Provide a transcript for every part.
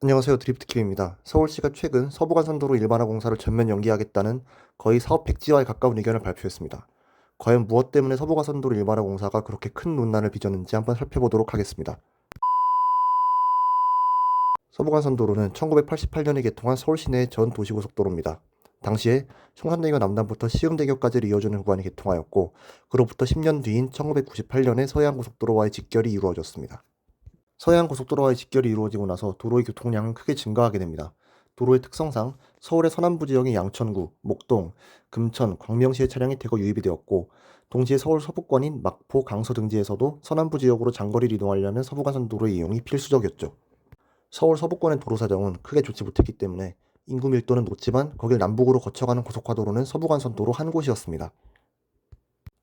안녕하세요. 드리프트킴입니다. 서울시가 최근 서부간선도로 일반화 공사를 전면 연기하겠다는 거의 사업 백지화에 가까운 의견을 발표했습니다. 과연 무엇 때문에 서부간선도로 일반화 공사가 그렇게 큰 논란을 빚었는지 한번 살펴보도록 하겠습니다. 서부간선도로는 1988년에 개통한 서울 시내의 전 도시고속도로입니다. 당시에 청산대교 남단부터 시흥대교까지를 이어주는 구간이 개통하였고, 그로부터 10년 뒤인 1998년에 서해안고속도로와의 직결이 이루어졌습니다. 서해안고속도로와의 직결이 이루어지고 나서 도로의 교통량은 크게 증가하게 됩니다. 도로의 특성상 서울의 서남부 지역인 양천구, 목동, 금천, 광명시의 차량이 대거 유입이 되었고, 동시에 서울 서부권인 마포, 강서 등지에서도 서남부 지역으로 장거리를 이동하려면 서부간선도로의 이용이 필수적이었죠. 서울 서부권의 도로 사정은 크게 좋지 못했기 때문에 인구 밀도는 높지만 거길 남북으로 거쳐가는 고속화도로는 서부간선도로 한 곳이었습니다.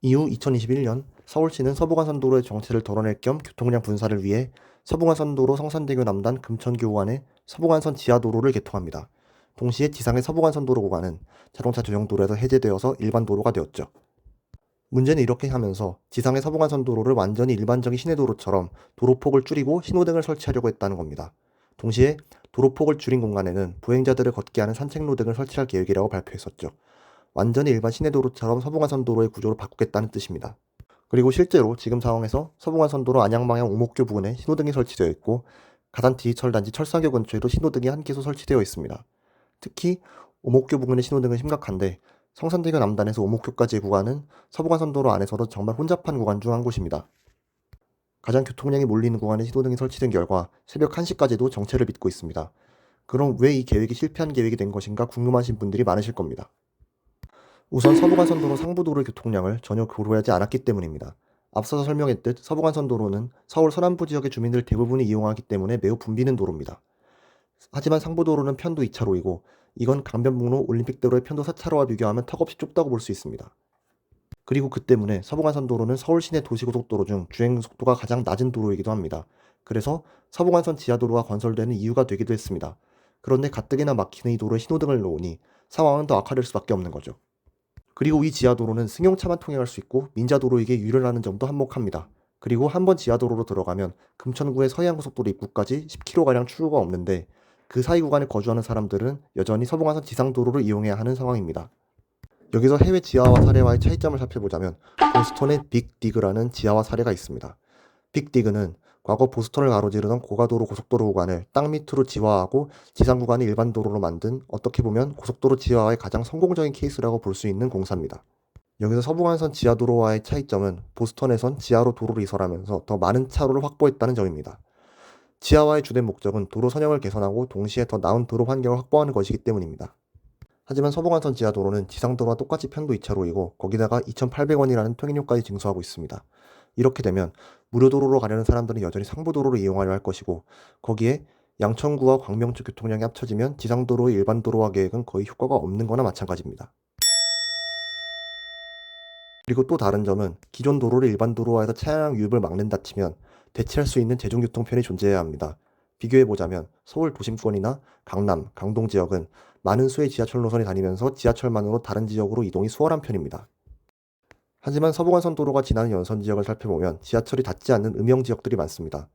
이후 2021년 서울시는 서부간선도로의 정체를 덜어낼 겸 교통량 분산을 위해 서부간선도로 성산대교 남단 금천교 구간에 서부간선 지하도로를 개통합니다. 동시에 지상의 서부간선도로 구간은 자동차 전용도로에서 해제되어서 일반 도로가 되었죠. 문제는 이렇게 하면서 지상의 서부간선도로를 완전히 일반적인 시내도로처럼 도로폭을 줄이고 신호등을 설치하려고 했다는 겁니다. 동시에 도로폭을 줄인 공간에는 보행자들을 걷게 하는 산책로 등을 설치할 계획이라고 발표했었죠. 완전히 일반 시내도로처럼 서부간선도로의 구조를 바꾸겠다는 뜻입니다. 그리고 실제로 지금 상황에서 서부간선도로 안양방향 오목교 부근에 신호등이 설치되어 있고, 가산 디지털단지 철사교 근처에도 신호등이 한 개소 설치되어 있습니다. 특히 오목교 부근의 신호등은 심각한데, 성산대교 남단에서 오목교까지의 구간은 서부간선도로 안에서도 정말 혼잡한 구간 중 한 곳입니다. 가장 교통량이 몰리는 구간에 신호등이 설치된 결과 새벽 1시까지도 정체를 빚고 있습니다. 그럼 왜 이 계획이 실패한 계획이 된 것인가 궁금하신 분들이 많으실 겁니다. 우선 서부간선도로 상부도로의 교통량을 전혀 고려하지 않았기 때문입니다. 앞서서 설명했듯 서부간선도로는 서울 서남부 지역의 주민들 대부분이 이용하기 때문에 매우 붐비는 도로입니다. 하지만 상부도로는 편도 2차로이고 이건 강변북로 올림픽대로의 편도 4차로와 비교하면 턱없이 좁다고 볼 수 있습니다. 그리고 그 때문에 서부간선도로는 서울 시내 도시고속도로 중 주행속도가 가장 낮은 도로이기도 합니다. 그래서 서부간선 지하도로가 건설되는 이유가 되기도 했습니다. 그런데 가뜩이나 막히는 이 도로에 신호등을 놓으니 상황은 더 악화될 수밖에 없는 거죠. 그리고 이 지하도로는 승용차만 통행할 수 있고 민자도로이기에 유료라는 점도 한몫합니다. 그리고 한번 지하도로로 들어가면 금천구의 서해안고속도로 입구까지 10km가량 추후가 없는데, 그 사이 구간에 거주하는 사람들은 여전히 서부간선 지상도로를 이용해야 하는 상황입니다. 여기서 해외 지하화 사례와의 차이점을 살펴보자면 보스턴의 빅디그라는 지하화 사례가 있습니다. 빅디그는 과거 보스턴을 가로지르던 고가도로 고속도로 구간을 땅 밑으로 지화하고 지상 구간을 일반 도로로 만든, 어떻게 보면 고속도로 지하화의 가장 성공적인 케이스라고 볼 수 있는 공사입니다. 여기서 서부간선 지하도로와의 차이점은 보스턴에선 지하로 도로를 이설하면서 더 많은 차로를 확보했다는 점입니다. 지하화의 주된 목적은 도로 선형을 개선하고 동시에 더 나은 도로 환경을 확보하는 것이기 때문입니다. 하지만 서부간선 지하도로는 지상도로와 똑같이 편도 2차로이고 거기다가 2,800원이라는 통행료까지 징수하고 있습니다. 이렇게 되면 무료도로로 가려는 사람들은 여전히 상부도로를 이용하려 할 것이고, 거기에 양천구와 광명 쪽 교통량이 합쳐지면 지상도로의 일반 도로화 계획은 거의 효과가 없는 거나 마찬가지입니다. 그리고 또 다른 점은 기존 도로를 일반 도로화해서 차량 유입을 막는다 치면 대체할 수 있는 대중교통편이 존재해야 합니다. 비교해보자면 서울 도심권이나 강남, 강동 지역은 많은 수의 지하철 노선이 다니면서 지하철만으로 다른 지역으로 이동이 수월한 편입니다. 하지만 서부간선 도로가 지나는 연선 지역을 살펴보면 지하철이 닿지 않는 음영 지역들이 많습니다.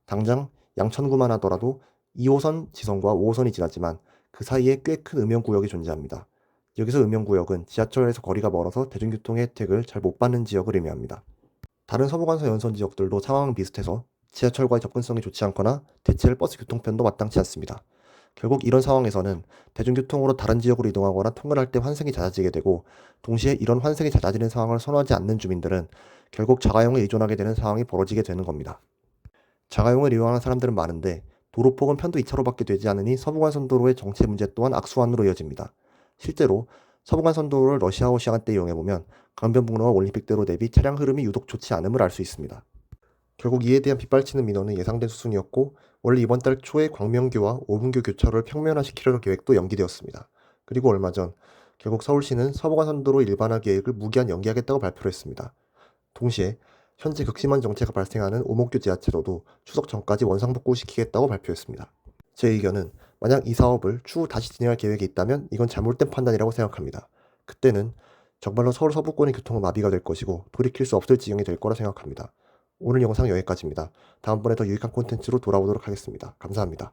당장 양천구만 하더라도 2호선 지선과 5호선이 지나지만 그 사이에 꽤 큰 음영구역이 존재합니다. 여기서 음영구역은 지하철에서 거리가 멀어서 대중교통의 혜택을 잘 못 받는 지역을 의미합니다. 다른 서부간선 연선 지역들도 상황은 비슷해서 지하철과의 접근성이 좋지 않거나 대체할 버스 교통편도 마땅치 않습니다. 결국 이런 상황에서는 대중교통으로 다른 지역으로 이동하거나 통근할 때 환승이 잦아지게 되고, 동시에 이런 환승이 잦아지는 상황을 선호하지 않는 주민들은 결국 자가용에 의존하게 되는 상황이 벌어지게 되는 겁니다. 자가용을 이용하는 사람들은 많은데 도로폭은 편도 2차로밖에 되지 않으니 서부간선도로의 정체 문제 또한 악순환으로 이어집니다. 실제로 서부간선도로를 러시아워 시간 때 이용해보면 강변북로와 올림픽대로 대비 차량 흐름이 유독 좋지 않음을 알 수 있습니다. 결국 이에 대한 빗발치는 민원은 예상된 수순이었고, 원래 이번 달 초에 광명교와 오분교 교차로를 평면화시키려는 계획도 연기되었습니다. 그리고 얼마 전 결국 서울시는 서부간선도로 일반화 계획을 무기한 연기하겠다고 발표를 했습니다. 동시에 현재 극심한 정체가 발생하는 오목교 지하철로도 추석 전까지 원상복구시키겠다고 발표했습니다. 제 의견은 만약 이 사업을 추후 다시 진행할 계획이 있다면 이건 잘못된 판단이라고 생각합니다. 그때는 정말로 서울 서부권의 교통은 마비가 될 것이고 돌이킬 수 없을 지경이 될 거라 생각합니다. 오늘 영상 여기까지입니다. 다음번에 더 유익한 콘텐츠로 돌아오도록 하겠습니다. 감사합니다.